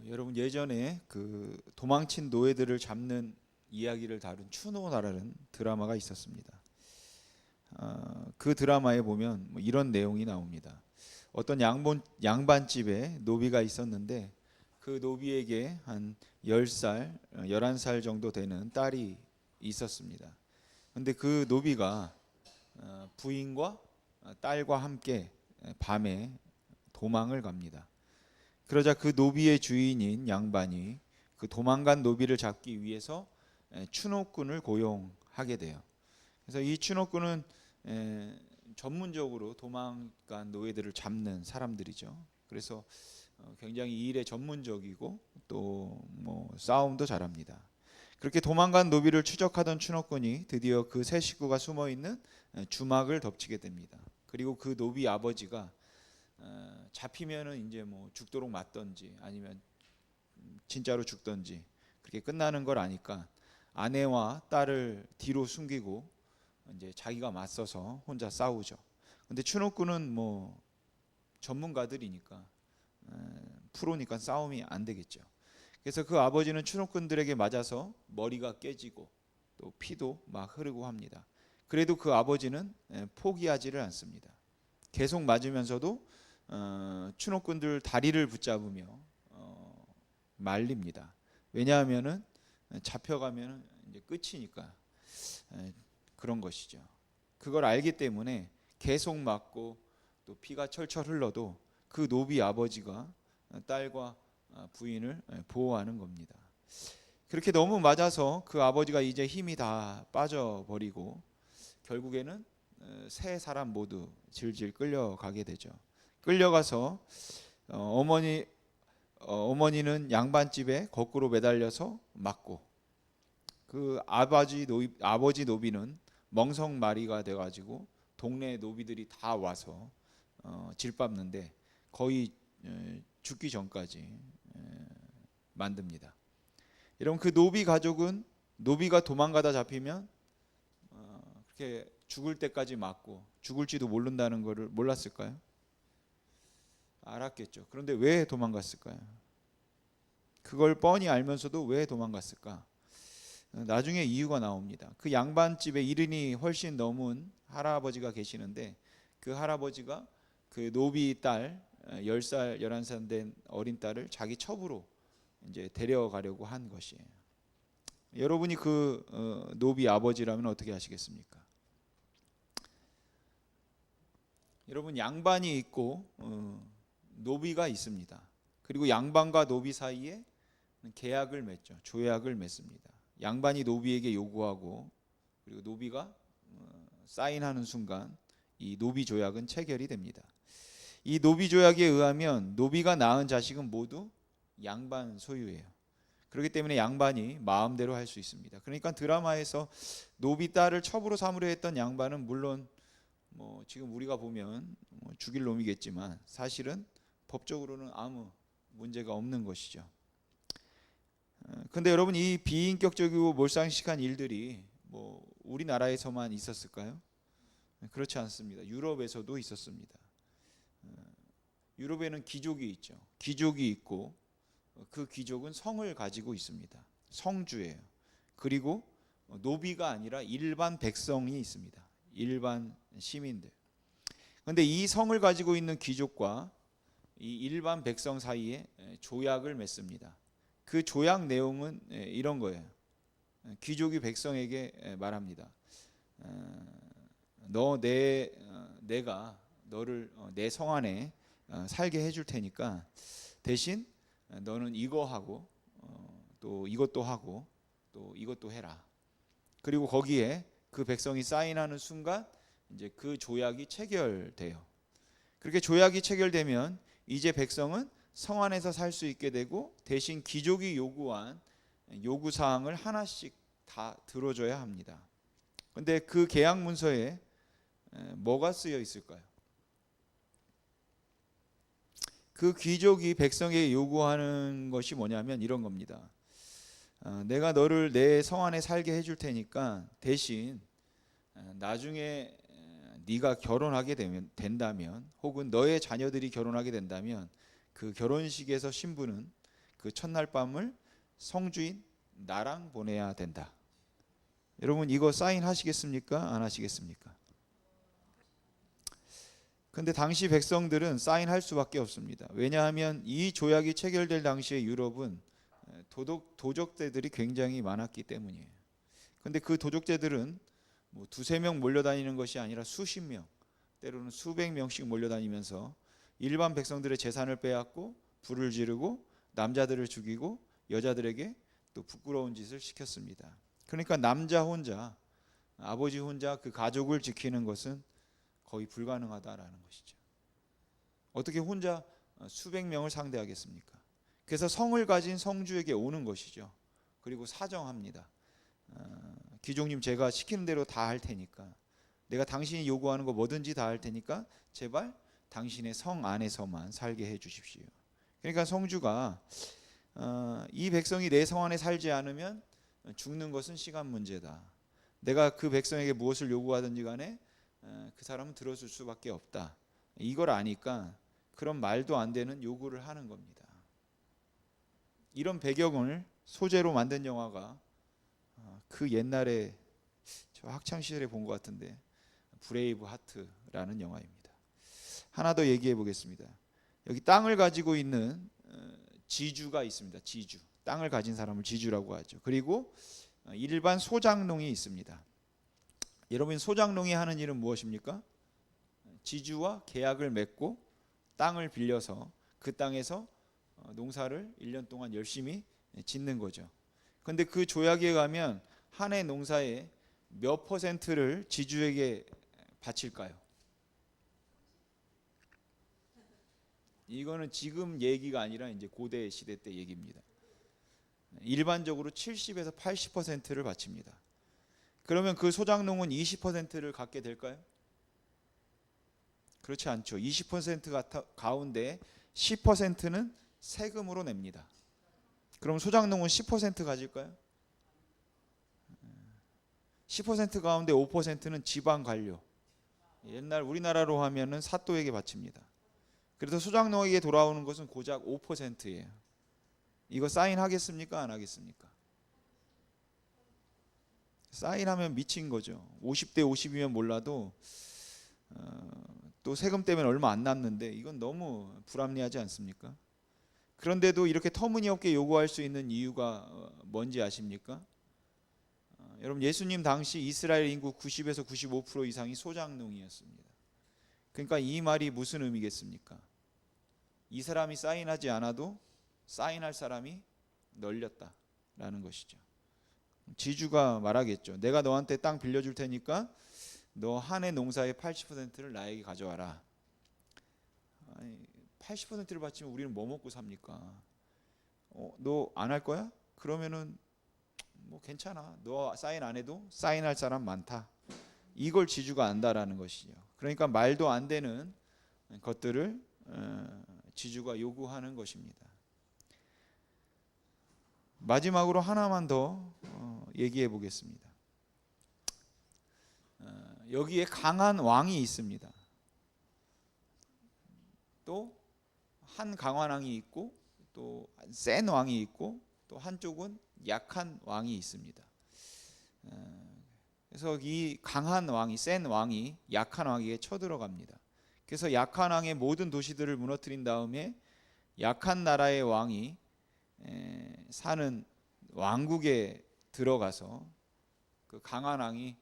여러분 예전에 그 도망친 노예들을 잡는 이야기를 다룬 추노라는 드라마가 있었습니다. 그 드라마에 보면 뭐 이런 내용이 나옵니다. 어떤 양반집에 노비가 있었는데 그 노비에게 한 10살, 11살 정도 되는 딸이 있었습니다. 근데 그 노비가 부인과 딸과 함께 밤에 도망을 갑니다. 그러자 그 노비의 주인인 양반이 그 도망간 노비를 잡기 위해서 추노꾼을 고용하게 돼요. 그래서 이 추노꾼은 전문적으로 도망간 노예들을 잡는 사람들이죠. 그래서 굉장히 이 일에 전문적이고 또 뭐 싸움도 잘합니다. 그렇게 도망간 노비를 추적하던 추노꾼이 드디어 그 세 식구가 숨어 있는 주막을 덮치게 됩니다. 그리고 그 노비 아버지가 잡히면은 이제 뭐 죽도록 맞던지 아니면 진짜로 죽던지 그렇게 끝나는 걸 아니까 아내와 딸을 뒤로 숨기고 이제 자기가 맞서서 혼자 싸우죠. 근데 추노꾼은 뭐 전문가들이니까 프로니까 싸움이 안 되겠죠. 그래서 그 아버지는 추노꾼들에게 맞아서 머리가 깨지고 또 피도 막 흐르고 합니다. 그래도 그 아버지는 포기하지를 않습니다. 계속 맞으면서도 추노꾼들 다리를 붙잡으며 말립니다. 왜냐하면은 잡혀가면 이제 끝이니까 그런 것이죠. 그걸 알기 때문에 계속 맞고 또 피가 철철 흘러도 그 노비 아버지가 딸과 부인을 보호하는 겁니다. 그렇게 너무 맞아서 그 아버지가 이제 힘이 다 빠져버리고 결국에는 세 사람 모두 질질 끌려가게 되죠. 끌려가서 어머니는 양반집에 거꾸로 매달려서 맞고 그 아버지 노비는 멍석마리가 돼가지고 동네 노비들이 다 와서 질밟는데 거의 죽기 전까지 만듭니다. 여러분 그 노비 가족은 노비가 도망가다 잡히면 그렇게 죽을 때까지 맞고 죽을지도 모른다는 것을 몰랐을까요? 알았겠죠. 그런데 왜 도망갔을까요? 그걸 뻔히 알면서도 왜 도망갔을까? 나중에 이유가 나옵니다. 그 양반집에 이른이 훨씬 넘은 할아버지가 계시는데 그 할아버지가 그 노비 딸 10살, 11살 된 어린 딸을 자기 첩으로 이제 데려가려고 한 것이에요. 여러분이 그 노비 아버지라면 어떻게 하시겠습니까? 여러분 양반이 있고 노비가 있습니다. 그리고 양반과 노비 사이에 계약을 맺죠. 조약을 맺습니다. 양반이 노비에게 요구하고 그리고 노비가 사인하는 순간 이 노비 조약은 체결이 됩니다. 이 노비 조약에 의하면 노비가 낳은 자식은 모두 양반 소유예요. 그렇기 때문에 양반이 마음대로 할 수 있습니다. 그러니까 드라마에서 노비 딸을 첩으로 삼으려 했던 양반은 물론 뭐 지금 우리가 보면 뭐 죽일 놈이겠지만 사실은 법적으로는 아무 문제가 없는 것이죠. 근데 여러분 이 비인격적이고 몰상식한 일들이 뭐 우리나라에서만 있었을까요? 그렇지 않습니다. 유럽에서도 있었습니다. 유럽에는 귀족이 있죠. 귀족이 있고 그 귀족은 성을 가지고 있습니다. 성주예요. 그리고 노비가 아니라 일반 백성이 있습니다. 일반 시민들. 그런데 이 성을 가지고 있는 귀족과 이 일반 백성 사이에 조약을 맺습니다. 그 조약 내용은 이런 거예요. 귀족이 백성에게 말합니다. 내가 너를 내 성 안에 살게 해줄 테니까 대신 너는 이거 하고 또 이것도 하고 또 이것도 해라. 그리고 거기에 그 백성이 사인하는 순간 이제 그 조약이 체결돼요. 그렇게 조약이 체결되면 이제 백성은 성 안에서 살 수 있게 되고 대신 귀족이 요구한 요구 사항을 하나씩 다 들어줘야 합니다. 그런데 그 계약 문서에 뭐가 쓰여 있을까요? 그 귀족이 백성에게 요구하는 것이 뭐냐면 이런 겁니다. 내가 너를 내 성 안에 살게 해줄 테니까 대신 나중에 네가 결혼하게 된다면 혹은 너의 자녀들이 결혼하게 된다면 그 결혼식에서 신부는 그 그 첫날 밤을 성주인 나랑 보내야 된다. 여러분 이거 사인하시겠습니까? 안 하시겠습니까? 근데 당시 백성들은 사인할 수밖에 없습니다. 왜냐하면 이 조약이 체결될 당시에 유럽은 도적대들이 굉장히 많았기 때문이에요. 근데 그 도적대들은 뭐 두세 명 몰려다니는 것이 아니라 수십 명, 때로는 수백 명씩 몰려다니면서 일반 백성들의 재산을 빼앗고 불을 지르고 남자들을 죽이고 여자들에게 또 부끄러운 짓을 시켰습니다. 그러니까 남자 혼자, 아버지 혼자 그 가족을 지키는 것은 거의 불가능하다라는 것이죠. 어떻게 혼자 수백 명을 상대하겠습니까? 그래서 성을 가진 성주에게 오는 것이죠. 그리고 사정합니다. 귀족님 제가 시키는 대로 다 할 테니까, 내가 당신이 요구하는 거 뭐든지 다 할 테니까 제발 당신의 성 안에서만 살게 해 주십시오. 그러니까 성주가 이 백성이 내 성 안에 살지 않으면 죽는 것은 시간 문제다. 내가 그 백성에게 무엇을 요구하든지 간에 그 사람은 들어줄 수밖에 없다. 이걸 아니까 그런 말도 안 되는 요구를 하는 겁니다. 이런 배경을 소재로 만든 영화가 그 옛날에 저 학창 시절에 본 것 같은데 브레이브 하트라는 영화입니다. 하나 더 얘기해 보겠습니다. 여기 땅을 가지고 있는 지주가 있습니다. 지주. 땅을 가진 사람을 지주라고 하죠. 그리고 일반 소장농이 있습니다. 여러분 소장농이 하는 일은 무엇입니까? 지주와 계약을 맺고 땅을 빌려서 그 땅에서 농사를 1년 동안 열심히 짓는 거죠. 그런데 그 조약에 가면 한 해 농사의 몇 퍼센트를 지주에게 바칠까요? 이거는 지금 얘기가 아니라 이제 고대 시대 때 얘기입니다. 일반적으로 70에서 80%를 바칩니다. 그러면 그 소장농은 20%를 갖게 될까요? 그렇지 않죠. 20% 가운데 10%는 세금으로 냅니다. 그럼 소장농은 10% 가질까요? 10% 가운데 5%는 지방 관료. 옛날 우리나라로 하면은 사또에게 바칩니다. 그래서 소장농에게 돌아오는 것은 고작 5%예요. 이거 사인하겠습니까? 안 하겠습니까? 사인하면 미친 거죠. 50대 50이면 몰라도 또 세금 때문에 얼마 안 남는데 이건 너무 불합리하지 않습니까? 그런데도 이렇게 터무니없게 요구할 수 있는 이유가 뭔지 아십니까? 여러분 예수님 당시 이스라엘 인구 90에서 95% 이상이 소장농이었습니다. 그러니까 이 말이 무슨 의미겠습니까? 이 사람이 사인하지 않아도 사인할 사람이 널렸다라는 것이죠. 지주가 말하겠죠. 내가 너한테 땅 빌려줄 테니까 너 한 해 농사의 80%를 나에게 가져와라. 80%를 바치면 우리는 뭐 먹고 삽니까? 너 안 할 거야? 그러면은 뭐 괜찮아. 너 사인 안 해도 사인할 사람 많다. 이걸 지주가 안다라는 것이죠. 그러니까 말도 안 되는 것들을 지주가 요구하는 것입니다. 마지막으로 하나만 더 얘기해 보겠습니다. 여기에 강한 왕이 있습니다. 또 한 강한 왕이 있고 또 센 왕이 있고 또 한쪽은 약한 왕이 있습니다. 그래서 이 강한 왕이 센 왕이 약한 왕에게 쳐들어갑니다. 그래서 약한 왕의 모든 도시들을 무너뜨린 다음에 약한 나라의 왕이 사는 왕국에 들어가서 그 강한 왕이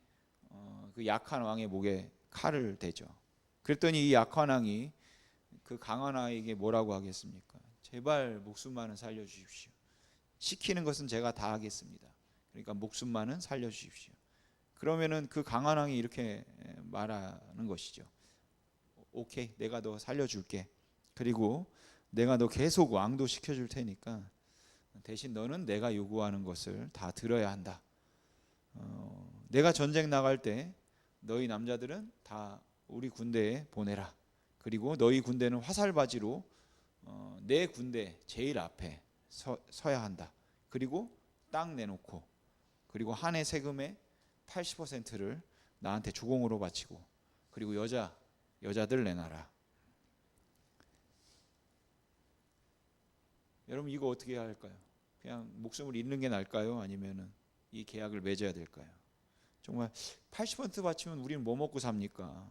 그 약한 왕의 목에 칼을 대죠. 그랬더니 이 약한 왕이 그 강한 왕에게 뭐라고 하겠습니까? 제발 목숨만은 살려주십시오. 시키는 것은 제가 다 하겠습니다. 그러니까 목숨만은 살려주십시오. 그러면은 그 강한 왕이 이렇게 말하는 것이죠. 오케이, 내가 너 살려줄게. 그리고 내가 너 계속 왕도 시켜줄 테니까 대신 너는 내가 요구하는 것을 다 들어야 한다. 내가 전쟁 나갈 때 너희 남자들은 다 우리 군대에 보내라. 그리고 너희 군대는 화살바지로 내 군대 제일 앞에 서야 한다. 그리고 땅 내놓고 그리고 한 해 세금의 80%를 나한테 조공으로 바치고 그리고 여자들 내놔라. 여러분 이거 어떻게 해야 할까요? 그냥 목숨을 잃는 게 나을까요? 아니면은 이 계약을 맺어야 될까요? 정말 80% 바치면 우리는 뭐 먹고 삽니까?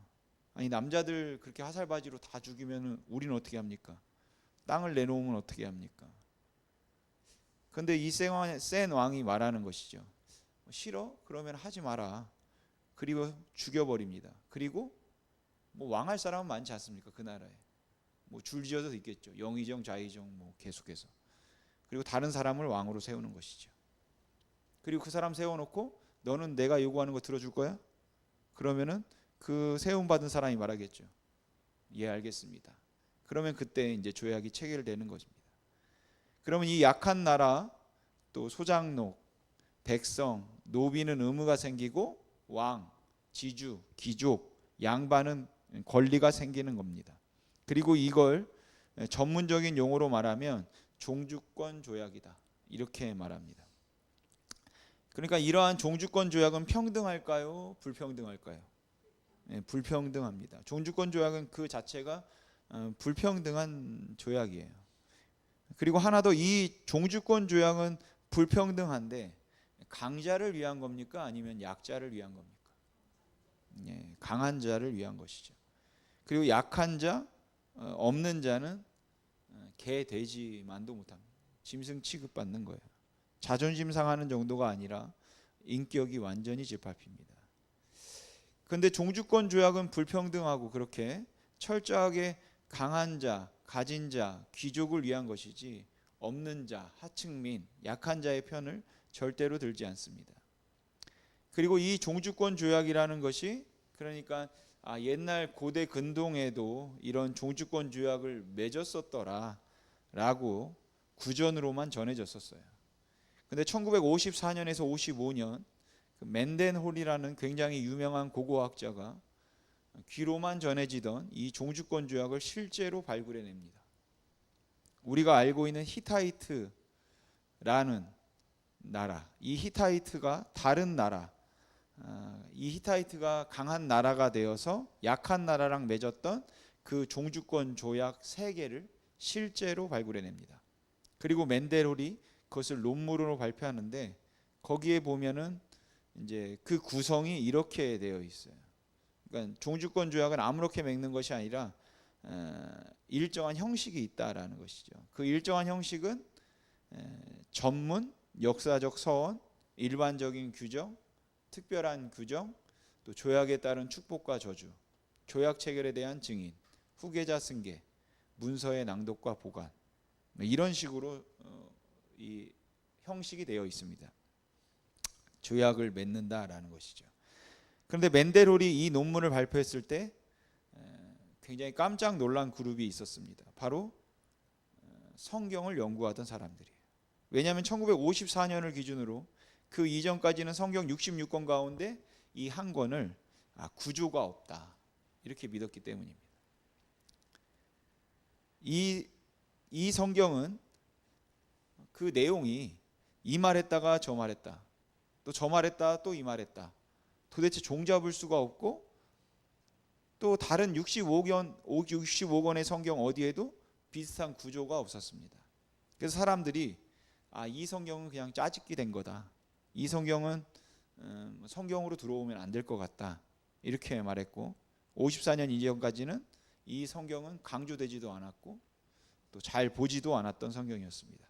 아니 남자들 그렇게 하살바지로 다 죽이면은 우리는 어떻게 합니까? 땅을 내놓으면 어떻게 합니까? 근데 이 센 왕이 말하는 것이죠. 싫어? 그러면 하지 마라. 그리고 죽여버립니다. 그리고 뭐 왕할 사람은 많지 않습니까? 그 나라에 뭐 줄지어도 있겠죠. 영의정, 좌의정 뭐 계속해서. 그리고 다른 사람을 왕으로 세우는 것이죠. 그리고 그 사람 세워놓고 너는 내가 요구하는 거 들어줄 거야? 그러면은 그 세움 받은 사람이 말하겠죠. 예, 알겠습니다. 그러면 그때 이제 조약이 체결되는 것입니다. 그러면 이 약한 나라 또 소장농, 백성, 노비는 의무가 생기고 왕, 지주, 귀족, 양반은 권리가 생기는 겁니다. 그리고 이걸 전문적인 용어로 말하면 종주권 조약이다. 이렇게 말합니다. 그러니까 이러한 종주권 조약은 평등할까요? 불평등할까요? 네, 불평등합니다. 종주권 조약은 그 자체가 불평등한 조약이에요. 그리고 하나 더, 이 종주권 조약은 불평등한데 강자를 위한 겁니까? 아니면 약자를 위한 겁니까? 예, 강한 자를 위한 것이죠. 그리고 약한 자, 없는 자는 개, 돼지만도 못합니다. 짐승 취급받는 거예요. 자존심 상하는 정도가 아니라 인격이 완전히 짓밟힙니다. 그런데 종주권 조약은 불평등하고 그렇게 철저하게 강한 자, 가진 자, 귀족을 위한 것이지 없는 자, 하층민, 약한 자의 편을 절대로 들지 않습니다. 그리고 이 종주권 조약이라는 것이 그러니까 옛날 고대 근동에도 이런 종주권 조약을 맺었었더라 라고 구전으로만 전해졌었어요. 근데 1954년에서 55년 맨덴홀이라는 굉장히 유명한 고고학자가 귀로만 전해지던 이 종주권 조약을 실제로 발굴해냅니다. 우리가 알고 있는 히타이트라는 나라, 이 히타이트가 다른 나라, 이 히타이트가 강한 나라가 되어서 약한 나라랑 맺었던 그 종주권 조약 3개를 실제로 발굴해냅니다. 그리고 맨델홀이 그것을 논문으로 발표하는데 거기에 보면은 이제 그 구성이 이렇게 되어 있어요. 그러니까 종주권 조약은 아무렇게 맺는 것이 아니라 일정한 형식이 있다라는 것이죠. 그 일정한 형식은 전문, 역사적 서원, 일반적인 규정, 특별한 규정, 또 조약에 따른 축복과 저주, 조약 체결에 대한 증인, 후계자 승계, 문서의 낭독과 보관, 이런 식으로 이 형식이 되어 있습니다. 조약을 맺는다라는 것이죠. 그런데 맨델홀이 이 논문을 발표했을 때 굉장히 깜짝 놀란 그룹이 있었습니다. 바로 성경을 연구하던 사람들이에요. 왜냐하면 1954년을 기준으로 그 이전까지는 성경 66권 가운데 이 한 권을 구조가 없다 이렇게 믿었기 때문입니다. 이 성경은 그 내용이 이 말했다가 저 말했다, 또 저 말했다 또 이 말했다, 도대체 종잡을 수가 없고 또 다른 65권의 성경 어디에도 비슷한 구조가 없었습니다. 그래서 사람들이 이 성경은 그냥 짜집기 된 거다, 이 성경은 성경으로 들어오면 안 될 것 같다 이렇게 말했고, 54년 이전까지는 이 성경은 강조되지도 않았고 또 잘 보지도 않았던 성경이었습니다.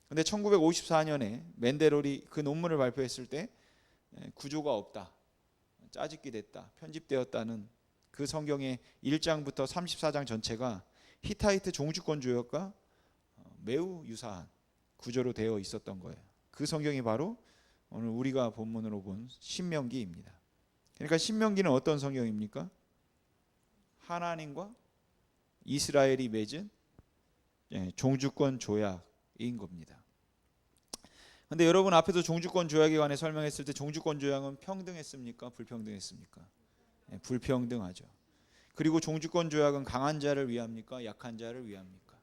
그런데 1954년에 맨델홀이 그 논문을 발표했을 때 구조가 없다, 짜집기 됐다, 편집되었다는 그 성경의 1장부터 34장 전체가 히타이트 종주권 조약과 매우 유사한 구조로 되어 있었던 거예요. 그 성경이 바로 오늘 우리가 본문으로 본 신명기입니다. 그러니까 신명기는 어떤 성경입니까? 하나님과 이스라엘이 맺은 종주권 조약인 겁니다. 근데 여러분 앞에서 종주권 조약에 관해 설명했을 때 종주권 조약은 평등했습니까? 불평등했습니까? 불평등하죠. 그리고 종주권 조약은 강한 자를 위합니까? 약한 자를 위합니까?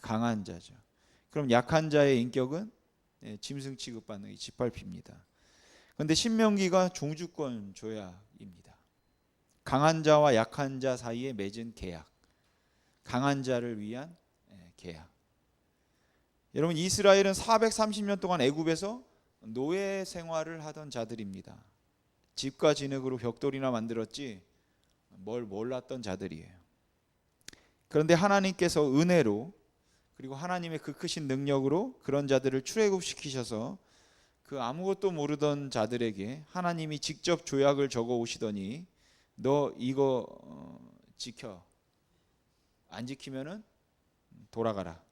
강한 자죠. 그럼 약한 자의 인격은 짐승 취급받는 게 짓밟힙니다. 그런데 신명기가 종주권 조약입니다. 강한 자와 약한 자 사이에 맺은 계약, 강한 자를 위한 계약. 여러분, 이스라엘은 430년 동안 애굽에서 노예 생활을 하던 자들입니다. 집과 진흙으로 벽돌이나 만들었지 뭘 몰랐던 자들이에요. 그런데 하나님께서 은혜로 그리고 하나님의 그 크신 능력으로 그런 자들을 출애굽시키셔서 그 아무것도 모르던 자들에게 하나님이 직접 조약을 적어 오시더니 너 이거 지켜. 안 지키면은 돌아가라.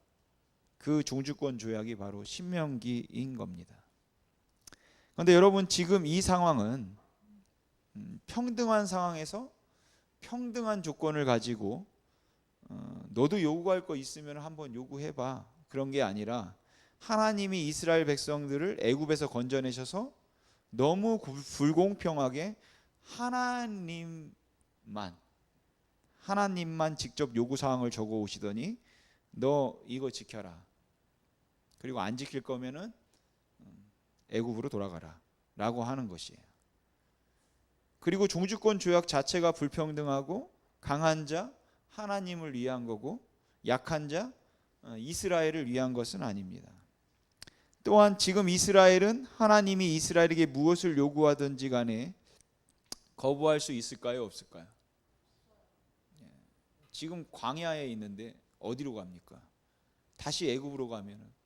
그 종주권 조약이 바로 신명기인 겁니다. 그런데 여러분, 지금 이 상황은 평등한 상황에서 평등한 조건을 가지고 너도 요구할 거 있으면 한번 요구해봐, 그런 게 아니라 하나님이 이스라엘 백성들을 애굽에서 건져내셔서 너무 불공평하게 하나님만 직접 요구사항을 적어 오시더니 너 이거 지켜라. 그리고 안 지킬 거면은 애굽으로 돌아가라 라고 하는 것이에요. 그리고 종주권 조약 자체가 불평등하고 강한 자 하나님을 위한 거고 약한 자 이스라엘을 위한 것은 아닙니다. 또한 지금 이스라엘은 하나님이 이스라엘에게 무엇을 요구하든지 간에 거부할 수 있을까요, 없을까요? 지금 광야에 있는데 어디로 갑니까? 다시 애굽으로 가면은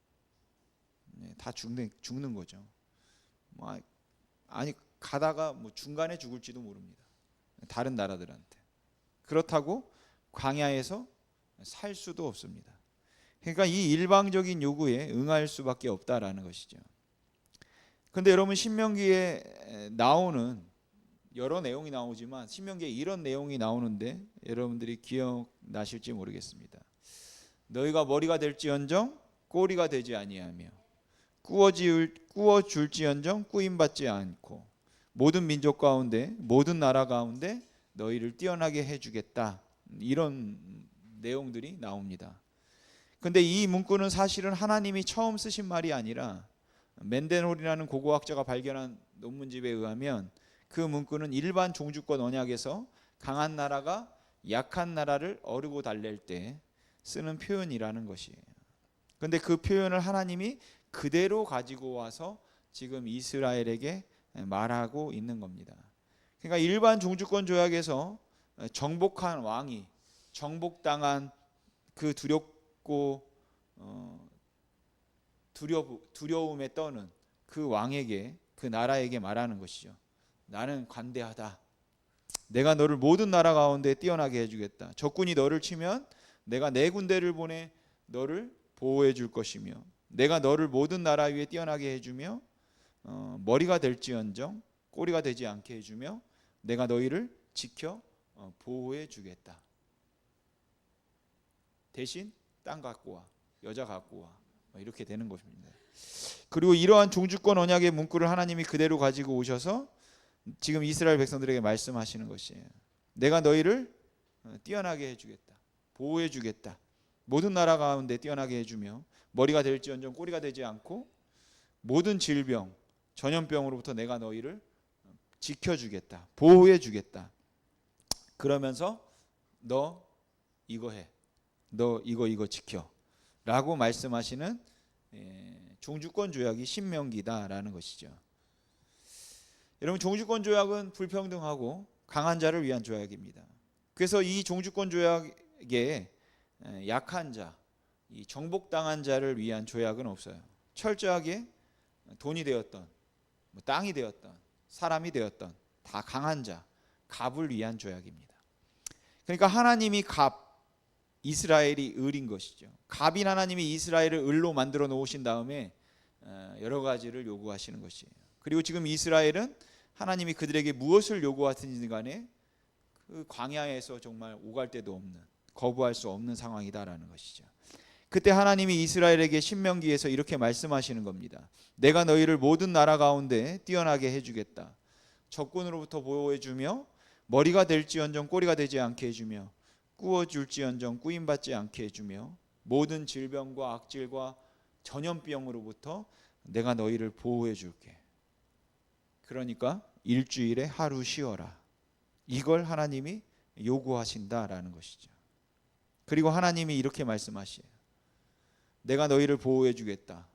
다 죽는 거죠. 아니 가다가 중간에 죽을지도 모릅니다. 다른 나라들한테. 그렇다고 광야에서 살 수도 없습니다. 그러니까 이 일방적인 요구에 응할 수밖에 없다라는 것이죠. 그런데 여러분, 신명기에 나오는 여러 내용이 나오지만 신명기에 이런 내용이 나오는데 여러분들이 기억나실지 모르겠습니다. 너희가 머리가 될지언정 꼬리가 되지 아니하며 꾸어줄지언정 꾸임받지 않고 모든 민족 가운데 모든 나라 가운데 너희를 뛰어나게 해주겠다. 이런 내용들이 나옵니다. 근데 이 문구는 사실은 하나님이 처음 쓰신 말이 아니라 맨덴홀이라는 고고학자가 발견한 논문집에 의하면 그 문구는 일반 종주권 언약에서 강한 나라가 약한 나라를 어르고 달랠 때 쓰는 표현이라는 것이에요. 근데 그 표현을 하나님이 그대로 가지고 와서 지금 이스라엘에게 말하고 있는 겁니다. 그러니까 일반 종주권 조약에서 정복한 왕이 정복당한 그 두렵고 두려움에 떠는 그 왕에게, 그 나라에게 말하는 것이죠. 나는 관대하다. 내가 너를 모든 나라 가운데 뛰어나게 해주겠다. 적군이 너를 치면 내가 내 군대를 보내 너를 보호해 줄 것이며 내가 너를 모든 나라 위에 뛰어나게 해주며 머리가 될지언정 꼬리가 되지 않게 해주며 내가 너희를 지켜 보호해 주겠다. 대신 땅 갖고 와, 여자 갖고 와, 이렇게 되는 것입니다. 그리고 이러한 종주권 언약의 문구를 하나님이 그대로 가지고 오셔서 지금 이스라엘 백성들에게 말씀하시는 것이에요. 내가 너희를 뛰어나게 해주겠다, 보호해 주겠다. 모든 나라 가운데 뛰어나게 해주며 머리가 될지언정 꼬리가 되지 않고 모든 질병, 전염병으로부터 내가 너희를 지켜주겠다, 보호해 주겠다. 그러면서 너 이거 해, 너 이거 지켜 라고 말씀하시는 종주권 조약이 신명기다라는 것이죠. 여러분, 종주권 조약은 불평등하고 강한 자를 위한 조약입니다. 그래서 이 종주권 조약에 약한 자, 이 정복당한 자를 위한 조약은 없어요. 철저하게 돈이 되었던 땅이 되었던 사람이 되었던 다 강한 자, 갑을 위한 조약입니다. 그러니까 하나님이 갑, 이스라엘이 을인 것이죠. 갑인 하나님이 이스라엘을 을로 만들어 놓으신 다음에 여러 가지를 요구하시는 것이에요. 그리고 지금 이스라엘은 하나님이 그들에게 무엇을 요구하든지 간에 그 광야에서 정말 오갈 데도 없는, 거부할 수 없는 상황이다라는 것이죠. 그때 하나님이 이스라엘에게 신명기에서 이렇게 말씀하시는 겁니다. 내가 너희를 모든 나라 가운데 뛰어나게 해주겠다. 적군으로부터 보호해주며 머리가 될지언정 꼬리가 되지 않게 해주며 꾸어줄지언정 꾸임받지 않게 해주며 모든 질병과 악질과 전염병으로부터 내가 너희를 보호해 줄게. 그러니까 일주일에 하루 쉬어라. 이걸 하나님이 요구하신다라는 것이죠. 그리고 하나님이 이렇게 말씀하시에요. 내가 너희를 보호해 주겠다.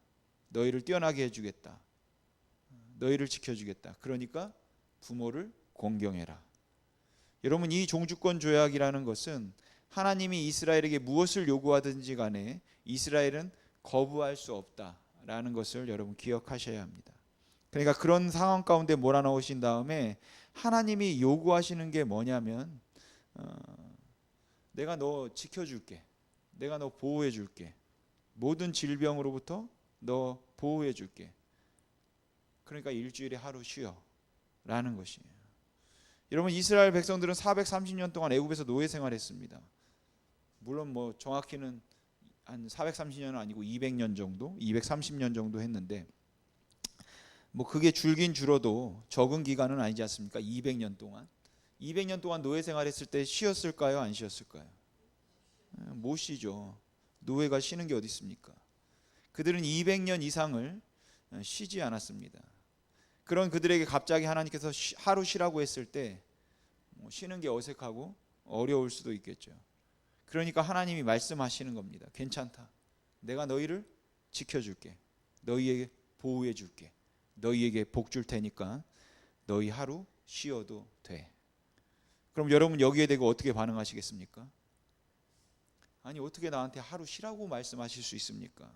너희를 뛰어나게 해주겠다. 너희를 지켜주겠다. 그러니까 부모를 공경해라. 여러분, 이 종주권 조약이라는 것은 하나님이 이스라엘에게 무엇을 요구하든지 간에 이스라엘은 거부할 수 없다라는 것을 여러분 기억하셔야 합니다. 그러니까 그런 상황 가운데 몰아넣으신 다음에 하나님이 요구하시는 게 뭐냐면 내가 너 지켜줄게. 내가 너 보호해줄게. 모든 질병으로부터 너 보호해줄게. 그러니까 일주일에 하루 쉬어 라는 것이에요. 여러분, 이스라엘 백성들은 430년 동안 애굽에서 노예 생활했습니다. 물론 뭐 정확히는 한 430년은 아니고 200년 정도, 230년 정도 했는데 뭐 그게 줄긴 줄어도 적은 기간은 아니지 않습니까? 200년 동안 노예 생활했을 때 쉬었을까요? 안 쉬었을까요? 못 쉬죠. 노예가 쉬는 게 어디 있습니까? 그들은 200년 이상을 쉬지 않았습니다. 그런 그들에게 갑자기 하나님께서 하루 쉬라고 했을 때 쉬는 게 어색하고 어려울 수도 있겠죠. 그러니까 하나님이 말씀하시는 겁니다. 괜찮다. 내가 너희를 지켜줄게. 너희에게 보호해줄게. 너희에게 복 줄 테니까 너희 하루 쉬어도 돼. 그럼 여러분 여기에 대고 어떻게 반응하시겠습니까? 아니, 어떻게 나한테 하루 쉬라고 말씀하실 수 있습니까?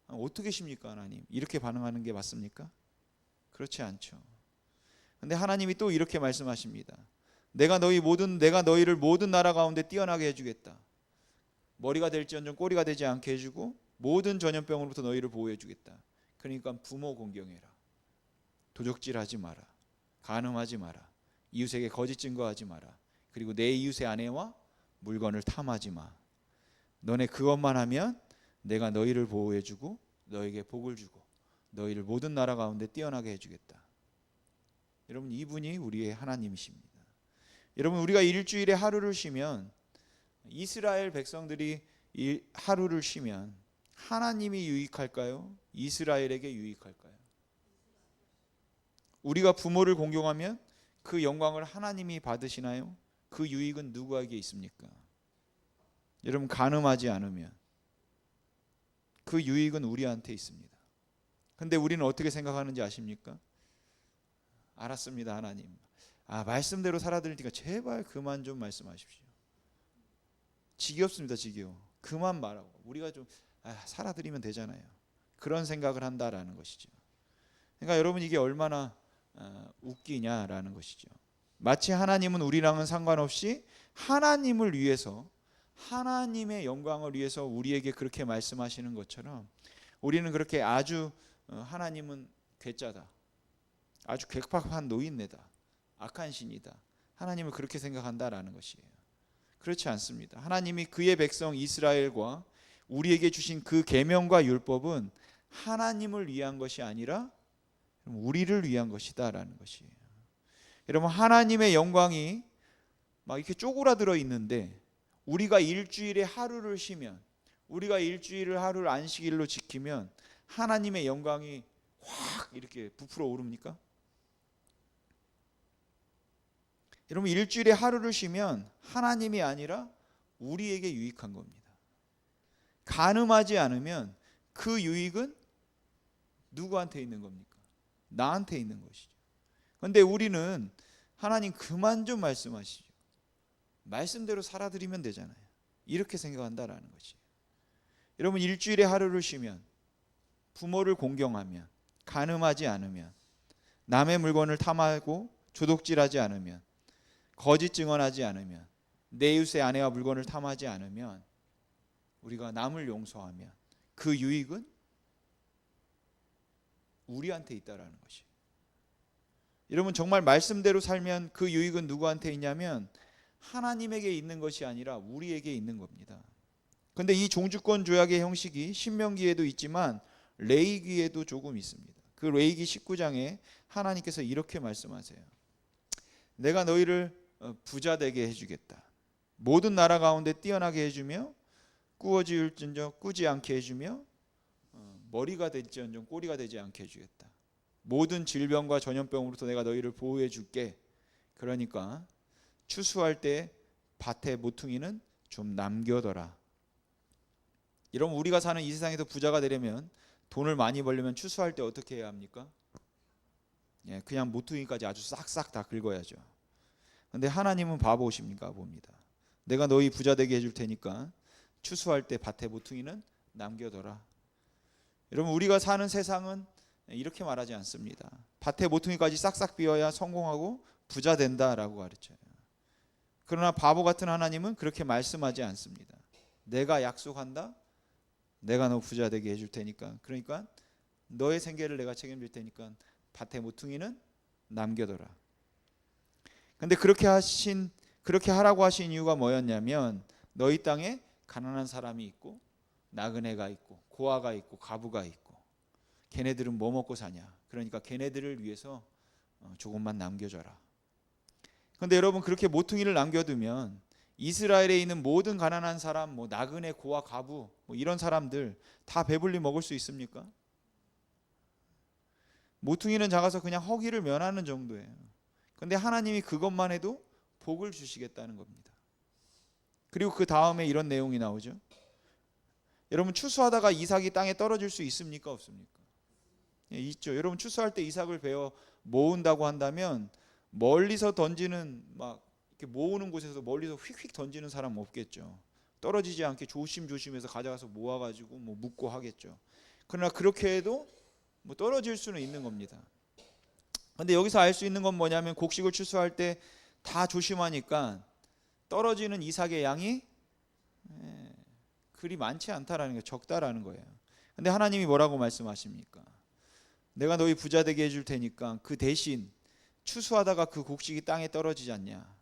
어떻게 쉽니까 하나님? 이렇게 반응하는 게 맞습니까? 그렇지 않죠. 근데 하나님이 또 이렇게 말씀하십니다. 내가 너희를 모든 나라 가운데 뛰어나게 해주겠다. 머리가 될지언정 꼬리가 되지 않게 해주고 모든 전염병으로부터 너희를 보호해 주겠다. 그러니까 부모 공경해라. 도적질하지 마라. 간음하지 마라. 이웃에게 거짓 증거하지 마라. 그리고 내 이웃의 아내와 물건을 탐하지 마. 너네 그것만 하면 내가 너희를 보호해 주고 너에게 복을 주고 너희를 모든 나라 가운데 뛰어나게 해주겠다. 여러분, 이분이 우리의 하나님이십니다. 여러분, 우리가 일주일에 하루를 쉬면, 이스라엘 백성들이 하루를 쉬면 하나님이 유익할까요? 이스라엘에게 유익할까요? 우리가 부모를 공경하면 그 영광을 하나님이 받으시나요? 그 유익은 누구에게 있습니까? 여러분, 간음하지 않으면 그 유익은 우리한테 있습니다. 근데 우리는 어떻게 생각하는지 아십니까? 알았습니다, 하나님. 말씀대로 살아드리니까 제발 그만 좀 말씀하십시오. 지겹습니다, 지겨워. 그만 말하고 우리가 좀 살아드리면 되잖아요. 그런 생각을 한다라는 것이죠. 그러니까 여러분, 이게 얼마나 웃기냐라는 것이죠. 마치 하나님은 우리랑은 상관없이 하나님을 위해서, 하나님의 영광을 위해서 우리에게 그렇게 말씀하시는 것처럼 우리는 그렇게 아주 하나님은 괴짜다, 아주 괴팍한 노인네다, 악한 신이다, 하나님을 그렇게 생각한다라는 것이에요. 그렇지 않습니다. 하나님이 그의 백성 이스라엘과 우리에게 주신 그 계명과 율법은 하나님을 위한 것이 아니라 우리를 위한 것이다라는 것이에요. 여러분, 하나님의 영광이 막 이렇게 쪼그라들어 있는데 우리가 일주일에 하루를 쉬면, 우리가 일주일을 하루를 안식일로 지키면 하나님의 영광이 확 이렇게 부풀어 오릅니까? 여러분, 일주일에 하루를 쉬면 하나님이 아니라 우리에게 유익한 겁니다. 간음하지 않으면 그 유익은 누구한테 있는 겁니까? 나한테 있는 것이죠. 그런데 우리는 하나님 그만 좀 말씀하시죠. 말씀대로 살아드리면 되잖아요. 이렇게 생각한다라는 것이에요. 여러분, 일주일에 하루를 쉬면, 부모를 공경하면, 간음하지 않으면, 남의 물건을 탐하고 조독질하지 않으면, 거짓 증언하지 않으면, 내 이웃의 아내와 물건을 탐하지 않으면, 우리가 남을 용서하면 그 유익은 우리한테 있다라는 것이에요. 여러분, 정말 말씀대로 살면 그 유익은 누구한테 있냐면 하나님에게 있는 것이 아니라 우리에게 있는 겁니다. 그런데 이 종주권 조약의 형식이 신명기에도 있지만 레위기에도 조금 있습니다. 그 레위기 19장에 하나님께서 이렇게 말씀하세요. 내가 너희를 부자 되게 해주겠다. 모든 나라 가운데 뛰어나게 해주며 꾸어지을진저 꾸지 않게 해주며 머리가 될지언정 꼬리가 되지 않게 해주겠다. 모든 질병과 전염병으로부터 내가 너희를 보호해 줄게. 그러니까 추수할 때 밭의 모퉁이는 좀 남겨둬라. 여러분, 우리가 사는 이 세상에서 부자가 되려면, 돈을 많이 벌려면 추수할 때 어떻게 해야 합니까? 예, 그냥 모퉁이까지 아주 싹싹 다 긁어야죠. 근데 하나님은 바보십니까? 봅니다. 내가 너희 부자 되게 해줄 테니까 추수할 때 밭에 모퉁이는 남겨둬라. 여러분, 우리가 사는 세상은 이렇게 말하지 않습니다. 밭에 모퉁이까지 싹싹 비워야 성공하고 부자 된다라고 가르쳐요. 그러나 바보 같은 하나님은 그렇게 말씀하지 않습니다. 내가 약속한다. 내가 너 부자 되게 해줄 테니까, 그러니까 너의 생계를 내가 책임질 테니까 밭에 모퉁이는 남겨둬라. 근데 그렇게 하라고 하신 이유가 뭐였냐면, 너희 땅에 가난한 사람이 있고 나그네가 있고 고아가 있고 과부가 있고, 걔네들은 뭐 먹고 사냐. 그러니까 걔네들을 위해서 조금만 남겨줘라. 근데 여러분, 그렇게 모퉁이를 남겨두면 이스라엘에 있는 모든 가난한 사람, 뭐 나그네, 고아, 과부, 뭐 이런 사람들 다 배불리 먹을 수 있습니까? 모퉁이는 작아서 그냥 허기를 면하는 정도예요. 근데 하나님이 그것만 해도 복을 주시겠다는 겁니다. 그리고 그 다음에 이런 내용이 나오죠. 여러분, 추수하다가 이삭이 땅에 떨어질 수 있습니까? 없습니까? 예, 있죠. 여러분, 추수할 때 이삭을 베어 모은다고 한다면 멀리서 던지는, 막 이렇게 모으는 곳에서 멀리서 휙휙 던지는 사람 없겠죠. 떨어지지 않게 조심조심해서 가져가서 모아가지고 뭐 묶고 하겠죠. 그러나 그렇게 해도 뭐 떨어질 수는 있는 겁니다. 근데 여기서 알 수 있는 건 뭐냐면, 곡식을 추수할 때 다 조심하니까 떨어지는 이삭의 양이 그리 많지 않다라는 게, 적다라는 거예요. 근데 하나님이 뭐라고 말씀하십니까? 내가 너희 부자 되게 해줄 테니까 그 대신 추수하다가 그 곡식이 땅에 떨어지지 않냐?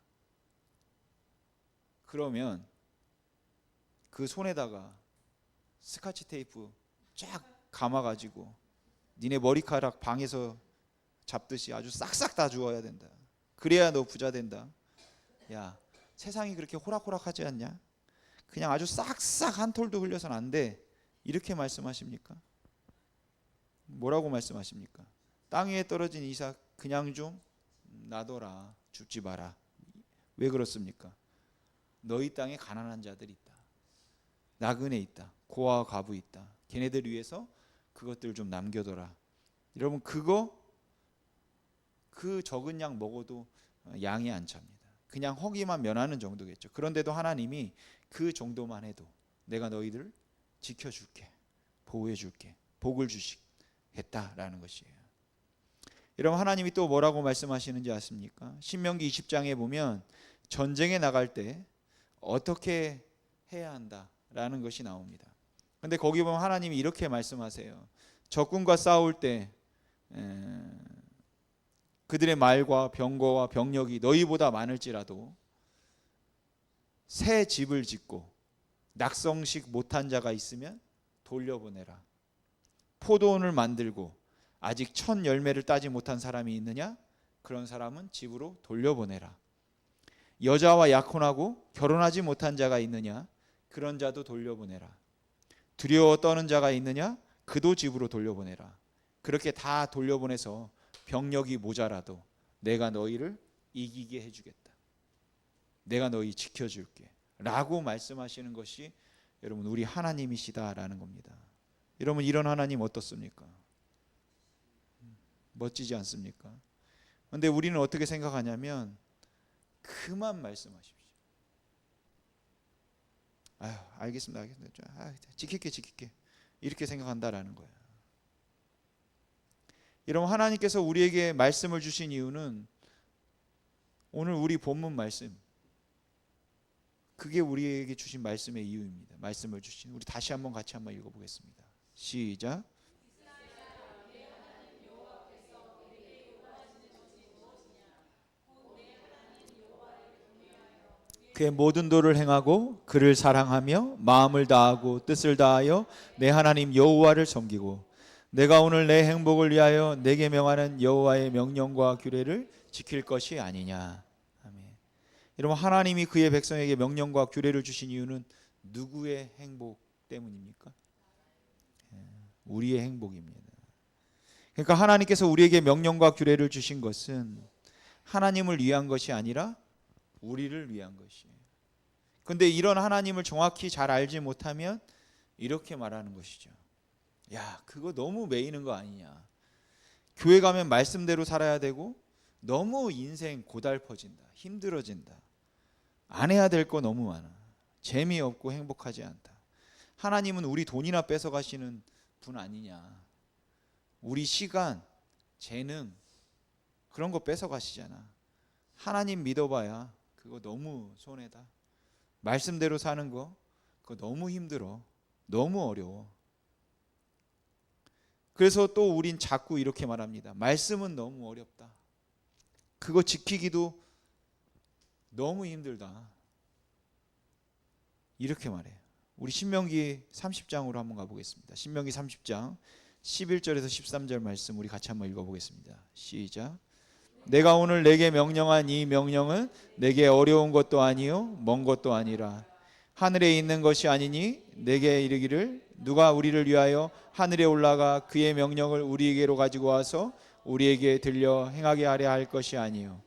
그러면 그 손에다가 스카치 테이프 쫙 감아가지고 니네 머리카락 방에서 잡듯이 아주 싹싹 다 주워야 된다. 그래야 너 부자 된다. 야, 세상이 그렇게 호락호락하지 않냐? 그냥 아주 싹싹 한 톨도 흘려서는 안 돼. 이렇게 말씀하십니까? 뭐라고 말씀하십니까? 땅 위에 떨어진 이삭 그냥 좀 놔둬라. 줍지 마라. 왜 그렇습니까? 너희 땅에 가난한 자들이 있다. 나그네 있다. 고아와 과부 있다. 걔네들 위해서 그것들 좀 남겨둬라. 여러분, 그 적은 양 먹어도 양이 안 찹니다. 그냥 허기만 면하는 정도겠죠. 그런데도 하나님이 그 정도만 해도 내가 너희들 지켜줄게, 보호해줄게, 복을 주시겠다라는 것이에요. 여러분, 하나님이 또 뭐라고 말씀하시는지 아십니까? 신명기 20장에 보면 전쟁에 나갈 때 어떻게 해야 한다라는 것이 나옵니다. 근데 거기 보면 하나님이 이렇게 말씀하세요. 적군과 싸울 때 그들의 말과 병거와 병력이 너희보다 많을지라도 새 집을 짓고 낙성식 못한 자가 있으면 돌려보내라. 포도원을 만들고 아직 첫 열매를 따지 못한 사람이 있느냐? 그런 사람은 집으로 돌려보내라. 여자와 약혼하고 결혼하지 못한 자가 있느냐? 그런 자도 돌려보내라. 두려워 떠는 자가 있느냐? 그도 집으로 돌려보내라. 그렇게 다 돌려보내서 병력이 모자라도 내가 너희를 이기게 해주겠다. 내가 너희 지켜줄게 라고 말씀하시는 것이 여러분, 우리 하나님이시다라는 겁니다. 여러분, 이런 하나님 어떻습니까? 멋지지 않습니까? 그런데 우리는 어떻게 생각하냐면, 그만 말씀하십시오. 아유, 알겠습니다. 지킬게 이렇게 생각한다라는 거예요. 여러분, 하나님께서 우리에게 말씀을 주신 이유는 오늘 우리 본문 말씀, 그게 우리에게 주신 말씀의 이유입니다. 말씀을 주신, 우리 다시 한번 같이 한번 읽어보겠습니다. 시작. 그의 모든 도를 행하고 그를 사랑하며 마음을 다하고 뜻을 다하여 내 하나님 여호와를 섬기고 내가 오늘 내 행복을 위하여 내게 명하는 여호와의 명령과 규례를 지킬 것이 아니냐. 아멘. 여러분, 하나님이 그의 백성에게 명령과 규례를 주신 이유는 누구의 행복 때문입니까? 우리의 행복입니다. 그러니까 하나님께서 우리에게 명령과 규례를 주신 것은 하나님을 위한 것이 아니라 우리를 위한 것이에요. 그런데 이런 하나님을 정확히 잘 알지 못하면 이렇게 말하는 것이죠. 야, 그거 너무 매이는 거 아니냐. 교회 가면 말씀대로 살아야 되고 너무 인생 고달퍼진다. 힘들어진다. 안 해야 될 거 너무 많아. 재미없고 행복하지 않다. 하나님은 우리 돈이나 뺏어 가시는 분 아니냐. 우리 시간, 재능 그런 거 뺏어 가시잖아. 하나님 믿어봐야 그거 너무 손해다. 말씀대로 사는 거 그거 너무 힘들어. 너무 어려워. 그래서 또 우린 자꾸 이렇게 말합니다. 말씀은 너무 어렵다. 그거 지키기도 너무 힘들다. 이렇게 말해요. 우리 신명기 30장으로 한번 가보겠습니다. 신명기 30장 11절에서 13절 말씀 우리 같이 한번 읽어보겠습니다. 시작. 내가 오늘 내게 명령한 이 명령은 내게 어려운 것도 아니요 먼 것도 아니라 하늘에 있는 것이 아니니 내게 이르기를 누가 우리를 위하여 하늘에 올라가 그의 명령을 우리에게로 가지고 와서 우리에게 들려 행하게 하려 할 것이 아니요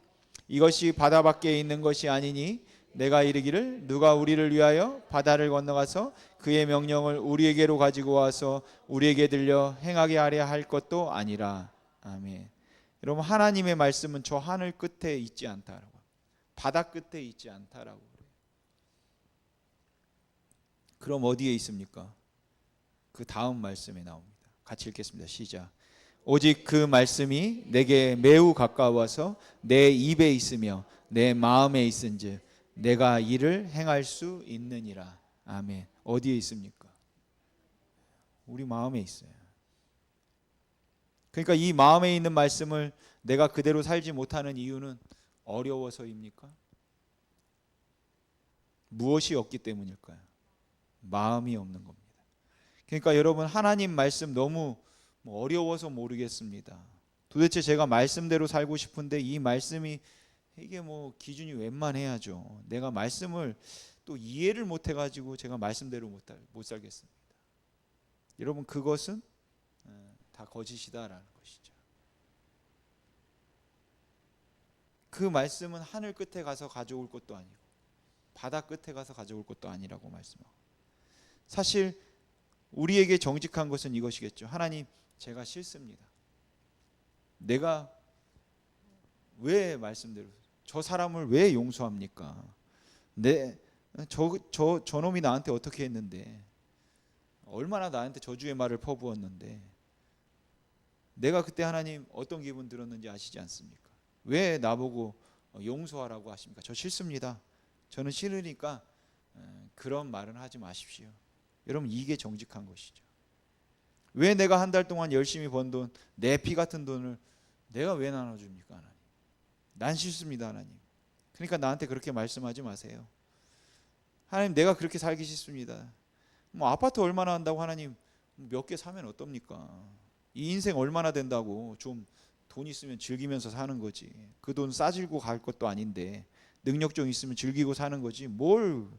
이것이 바다 밖에 있는 것이 아니니 내가 이르기를 누가 우리를 위하여 바다를 건너가서 그의 명령을 우리에게로 가지고 와서 우리에게 들려 행하게 하려 할 것도 아니라. 아멘. 여러분, 하나님의 말씀은 저 하늘 끝에 있지 않다라고, 바다 끝에 있지 않다라고 그래요. 그럼 어디에 있습니까? 그 다음 말씀에 나옵니다. 같이 읽겠습니다. 시작. 오직 그 말씀이 내게 매우 가까워서 내 입에 있으며 내 마음에 있은즉 내가 이를 행할 수 있느니라. 아멘. 어디에 있습니까? 우리 마음에 있어요. 그러니까 이 마음에 있는 말씀을 내가 그대로 살지 못하는 이유는 어려워서입니까? 무엇이 없기 때문일까요? 마음이 없는 겁니다. 그러니까 여러분, 하나님 말씀 너무 어려워서 모르겠습니다. 도대체 제가 말씀대로 살고 싶은데 이 말씀이 이게 기준이 웬만해야죠. 내가 말씀을 또 이해를 못 해가지고 제가 말씀대로 못 살겠습니다. 여러분, 그것은 다 거짓이다라는 것이죠. 그 말씀은 하늘 끝에 가서 가져올 것도 아니고 바다 끝에 가서 가져올 것도 아니라고 말씀하고, 사실 우리에게 정직한 것은 이것이겠죠. 하나님, 제가 싫습니다. 내가 왜 말씀대로 저 사람을 왜 용서합니까? 저놈이 나한테 어떻게 했는데, 얼마나 나한테 저주의 말을 퍼부었는데, 내가 그때 하나님 어떤 기분 들었는지 아시지 않습니까? 왜 나보고 용서하라고 하십니까? 저 싫습니다. 저는 싫으니까 그런 말은 하지 마십시오. 여러분, 이게 정직한 것이죠. 왜 내가 한 달 동안 열심히 번 돈, 내 피 같은 돈을 내가 왜 나눠줍니까? 하나님, 난 싫습니다. 하나님, 그러니까 나한테 그렇게 말씀하지 마세요. 하나님, 내가 그렇게 살기 싫습니다. 아파트 얼마나 한다고 하나님 몇 개 사면 어떻습니까? 이 인생 얼마나 된다고 좀 돈 있으면 즐기면서 사는 거지. 그 돈 싸질고 갈 것도 아닌데 능력 좀 있으면 즐기고 사는 거지. 뭘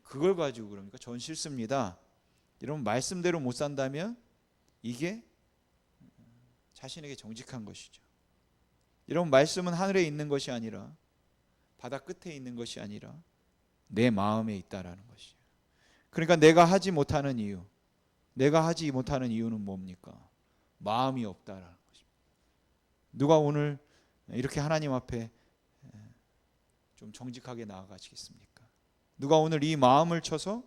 그걸 가지고 그럽니까? 전 싫습니다. 이런 말씀대로 못 산다면 이게 자신에게 정직한 것이죠. 이런 말씀은 하늘에 있는 것이 아니라 바다 끝에 있는 것이 아니라 내 마음에 있다라는 것이에요. 그러니까 내가 하지 못하는 이유는 뭡니까? 마음이 없다라는 것입니다. 누가 오늘 이렇게 하나님 앞에 좀 정직하게 나아가시겠습니까? 누가 오늘 이 마음을 쳐서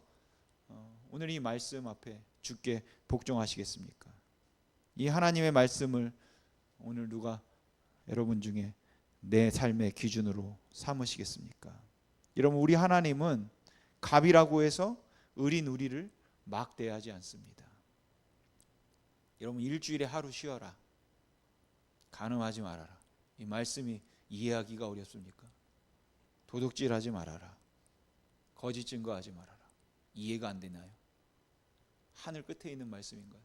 오늘 이 말씀 앞에 주께 복종하시겠습니까? 이 하나님의 말씀을 오늘 누가 여러분 중에 내 삶의 기준으로 삼으시겠습니까? 여러분, 우리 하나님은 갑이라고 해서 의린 우리를 막 대하지 않습니다. 여러분, 일주일에 하루 쉬어라, 간음하지 말아라, 이 말씀이 이해하기가 어렵습니까? 도둑질하지 말아라, 거짓 증거하지 말아라, 이해가 안 되나요? 하늘 끝에 있는 말씀인가요?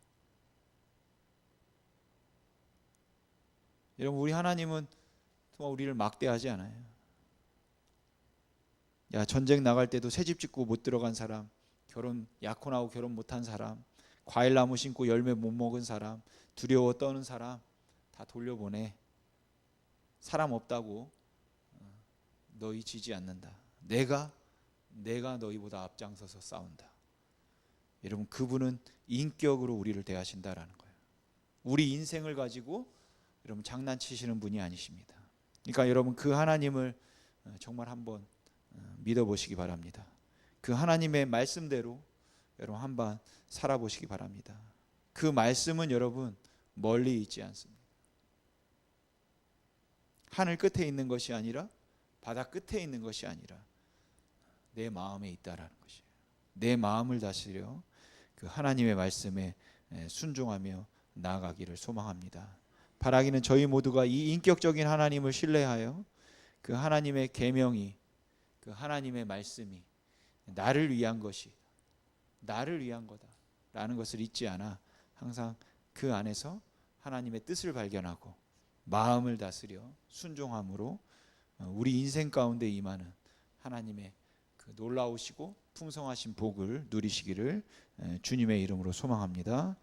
여러분, 우리 하나님은 정말 우리를 막대하지 않아요. 야, 전쟁 나갈 때도 새집 짓고 못 들어간 사람, 결혼 약혼하고 결혼 못한 사람, 과일나무 심고 열매 못 먹은 사람, 두려워 떠는 사람 다 돌려보내. 사람 없다고 너희 지지 않는다. 내가 너희보다 앞장서서 싸운다. 여러분 그분은 인격으로 우리를 대하신다라는 거예요. 우리 인생을 가지고 여러분 장난치시는 분이 아니십니다. 그러니까 여러분 그 하나님을 정말 한번 믿어보시기 바랍니다. 그 하나님의 말씀대로 여러분 한번 살아보시기 바랍니다. 그 말씀은 여러분 멀리 있지 않습니다. 하늘 끝에 있는 것이 아니라 바다 끝에 있는 것이 아니라 내 마음에 있다라는 것이에요. 내 마음을 다스려 그 하나님의 말씀에 순종하며 나아가기를 소망합니다. 바라기는 저희 모두가 이 인격적인 하나님을 신뢰하여 그 하나님의 계명이, 그 하나님의 말씀이 나를 위한 것이, 나를 위한 거다라는 것을 잊지 않아 항상 그 안에서 하나님의 뜻을 발견하고 마음을 다스려 순종함으로 우리 인생 가운데 임하는 하나님의 그 놀라우시고 풍성하신 복을 누리시기를 주님의 이름으로 소망합니다.